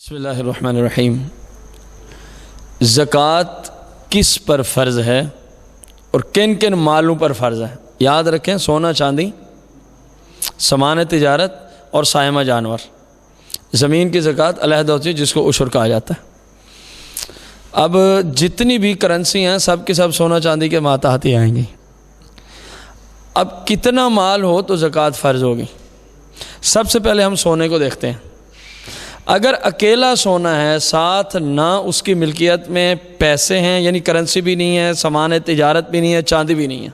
بسم الرحمن الرحیم۔ زکوٰۃ کس پر فرض ہے اور کن کن مالوں پر فرض ہے؟ یاد رکھیں، سونا چاندی، سامان تجارت اور سائمہ جانور۔ زمین کی زکوٰۃ علیحدہ ہوتی ہے جس کو عشر کہا جاتا ہے۔ اب جتنی بھی کرنسی ہیں سب کے سب سونا چاندی کے ماتحت ہی آئیں گی۔ اب کتنا مال ہو تو زکوٰۃ فرض ہوگی؟ سب سے پہلے ہم سونے کو دیکھتے ہیں۔ اگر اکیلا سونا ہے، ساتھ نہ اس کی ملکیت میں پیسے ہیں، یعنی کرنسی بھی نہیں ہے، سامان تجارت بھی نہیں ہے، چاندی بھی نہیں ہے،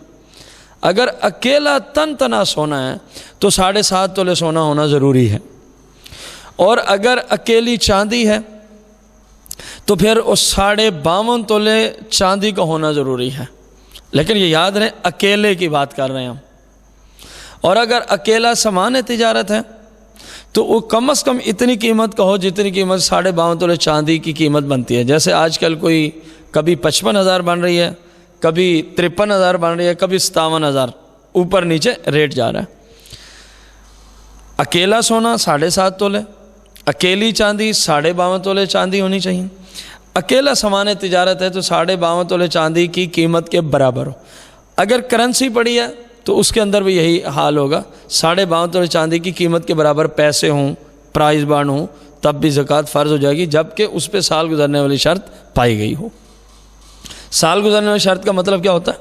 اگر اکیلا تنا سونا ہے تو 7.5 تولے سونا ہونا ضروری ہے۔ اور اگر اکیلی چاندی ہے تو پھر اس 52.5 تولے چاندی کا ہونا ضروری ہے۔ لیکن یہ یاد رہے اکیلے کی بات کر رہے ہیں ہم۔ اور اگر اکیلا سامان تجارت ہے تو وہ کم از کم اتنی قیمت کا ہو جتنی قیمت 52.5 تولے چاندی کی قیمت بنتی ہے۔ جیسے آج کل کوئی کبھی 55,000 بن رہی ہے، کبھی 53,000 بن رہی ہے، کبھی 57,000، اوپر نیچے ریٹ جا رہا ہے۔ اکیلا سونا 7.5 تولے، اکیلی چاندی 52.5 تولے چاندی ہونی چاہیے۔ اکیلا سامان تجارت ہے تو 52.5 تولے چاندی کی قیمت کے برابر ہو۔ اگر کرنسی پڑی ہے تو اس کے اندر بھی یہی حال ہوگا، 52.5 تولے چاندی کی قیمت کے برابر پیسے ہوں، پرائز بانڈ ہوں، تب بھی زکوٰۃ فرض ہو جائے گی، جبکہ اس پہ سال گزرنے والی شرط پائی گئی ہو۔ سال گزرنے والی شرط کا مطلب کیا ہوتا ہے؟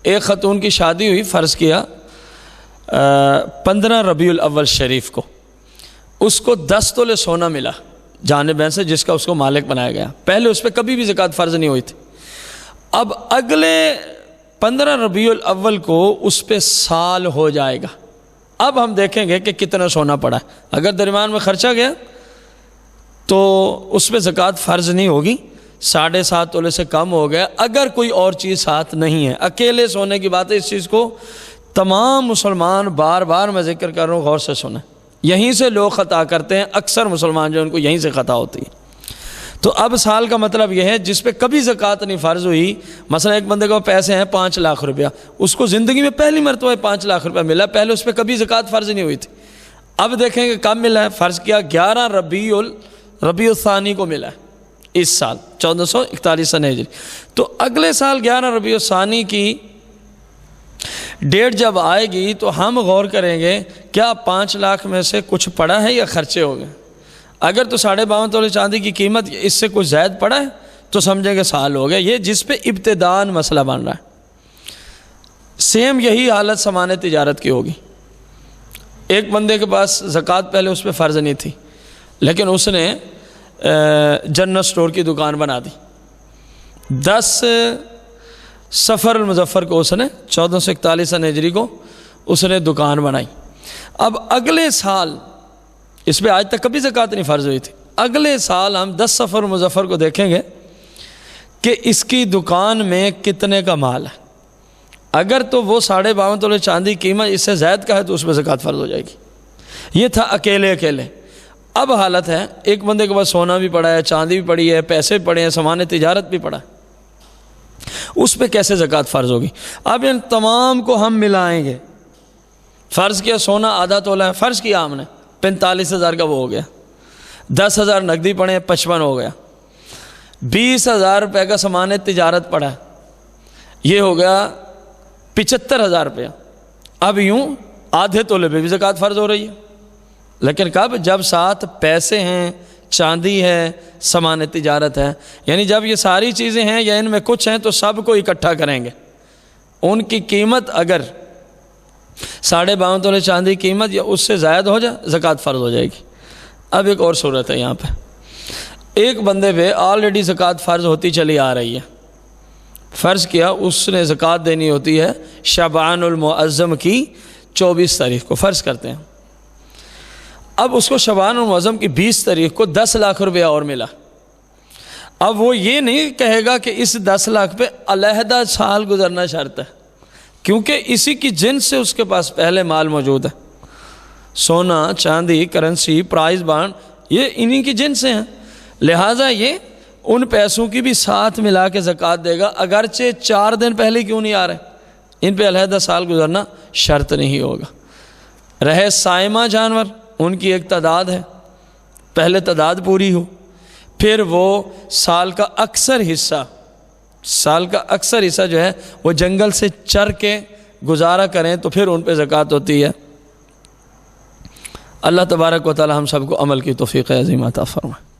ایک خاتون کی شادی ہوئی، فرض کیا 15 ربیع الاول شریف کو، اس کو 10 تولے سونا ملا جانب سے، جس کا اس کو مالک بنایا گیا۔ پہلے اس پہ کبھی بھی زکوٰۃ فرض نہیں ہوئی تھی۔ اب اگلے 15 ربیع الاول کو اس پہ سال ہو جائے گا۔ اب ہم دیکھیں گے کہ کتنا سونا پڑا ہے۔ اگر درمیان میں خرچہ گیا تو اس پہ زکوٰۃ فرض نہیں ہوگی، 7.5 تولے سے کم ہو گیا۔ اگر کوئی اور چیز ساتھ نہیں ہے، اکیلے سونے کی بات ہے، اس چیز کو تمام مسلمان بار بار میں ذکر کر رہا ہوں، غور سے سنیں۔ یہیں سے لوگ خطا کرتے ہیں، اکثر مسلمان جو ان کو یہیں سے خطا ہوتی ہے۔ تو اب سال کا مطلب یہ ہے جس پہ کبھی زکوٰۃ نہیں فرض ہوئی۔ مثلا ایک بندے کو پیسے ہیں 5 لاکھ روپیہ، اس کو زندگی میں پہلی مرتبہ 5 لاکھ روپیہ ملا، پہلے اس پہ کبھی زکوٰۃ فرض نہیں ہوئی تھی۔ اب دیکھیں کہ کب ملا ہے، فرض کیا 11 ربیع الثانی کو ملا ہے اس سال 1441 سن ہجری۔ تو اگلے سال 11 ربیع الثانی کی ڈیٹ جب آئے گی تو ہم غور کریں گے کیا 5 لاکھ میں سے کچھ پڑا ہے یا خرچے ہو گئے۔ اگر تو 52.5 تولے چاندی کی قیمت اس سے کچھ زائد پڑا ہے تو سمجھیں کہ سال ہو گیا، یہ جس پہ ابتداءً مسئلہ بن رہا ہے۔ سیم یہی حالت سامان تجارت کی ہوگی۔ ایک بندے کے پاس زکوٰۃ پہلے اس پہ فرض نہیں تھی، لیکن اس نے جنرل سٹور کی دکان بنا دی۔ 10 صفر المظفر کو اس نے 1441 سن ہجری کو اس نے دکان بنائی۔ اب اگلے سال، اس پہ آج تک کبھی زکوٰۃ نہیں فرض ہوئی تھی، اگلے سال ہم 10 صفر المظفر کو دیکھیں گے کہ اس کی دکان میں کتنے کا مال ہے۔ اگر تو وہ 52.5 تولے چاندی قیمت اس سے زائد کا ہے تو اس پہ زکوٰۃ فرض ہو جائے گی۔ یہ تھا اکیلے۔ اب حالت ہے ایک بندے کے پاس سونا بھی پڑا ہے، چاندی بھی پڑی ہے، پیسے بھی پڑے ہیں، سامان تجارت بھی پڑا ہے، اس پہ کیسے زکوٰۃ فرض ہوگی؟ اب ان تمام کو ہم ملائیں گے۔ فرض کیا سونا آدھا تولہ ہے، فرض کیا ہم نے 45,000 کا وہ ہو گیا، 10,000 نقدی پڑے ہیں 55 ہو گیا، 20,000 روپے کا سامان تجارت پڑا ہے، یہ ہو گیا 75,000 روپیہ۔ اب یوں آدھے تولے پہ بھی زکوٰۃ فرض ہو رہی ہے، لیکن کب؟ جب ساتھ پیسے ہیں، چاندی ہے، سامان تجارت ہے، یعنی جب یہ ساری چیزیں ہیں یا ان میں کچھ ہیں تو سب کو اکٹھا کریں گے۔ ان کی قیمت اگر 52.5 تولے چاندی قیمت یا اس سے زائد ہو جائے زکوٰۃ فرض ہو جائے گی۔ اب ایک اور صورت ہے یہاں پہ، ایک بندے پہ آلریڈی زکوٰۃ فرض ہوتی چلی آ رہی ہے۔ فرض کیا اس نے زکوٰۃ دینی ہوتی ہے شعبان المعظم کی 24 تاریخ کو، فرض کرتے ہیں۔ اب اس کو شعبان المعظم کی 20 تاریخ کو 10 لاکھ روپیہ اور ملا۔ اب وہ یہ نہیں کہے گا کہ اس 10 لاکھ پہ علیحدہ سال گزرنا شرط ہے، کیونکہ اسی کی جنس سے اس کے پاس پہلے مال موجود ہے۔ سونا، چاندی، کرنسی، پرائز بانڈ، یہ انہی کی جنس سے ہیں، لہٰذا یہ ان پیسوں کی بھی ساتھ ملا کے زکوٰۃ دے گا، اگرچہ 4 دن پہلے کیوں نہیں آ رہے، ان پہ علیحدہ سال گزرنا شرط نہیں ہوگا۔ رہے سائمہ جانور، ان کی ایک تعداد ہے، پہلے تعداد پوری ہو، پھر وہ سال کا اکثر حصہ جو ہے وہ جنگل سے چر کے گزارا کریں، تو پھر ان پہ زکوٰۃ ہوتی ہے۔ اللہ تبارک و تعالی ہم سب کو عمل کی توفیق عظیم عطا فرمائے۔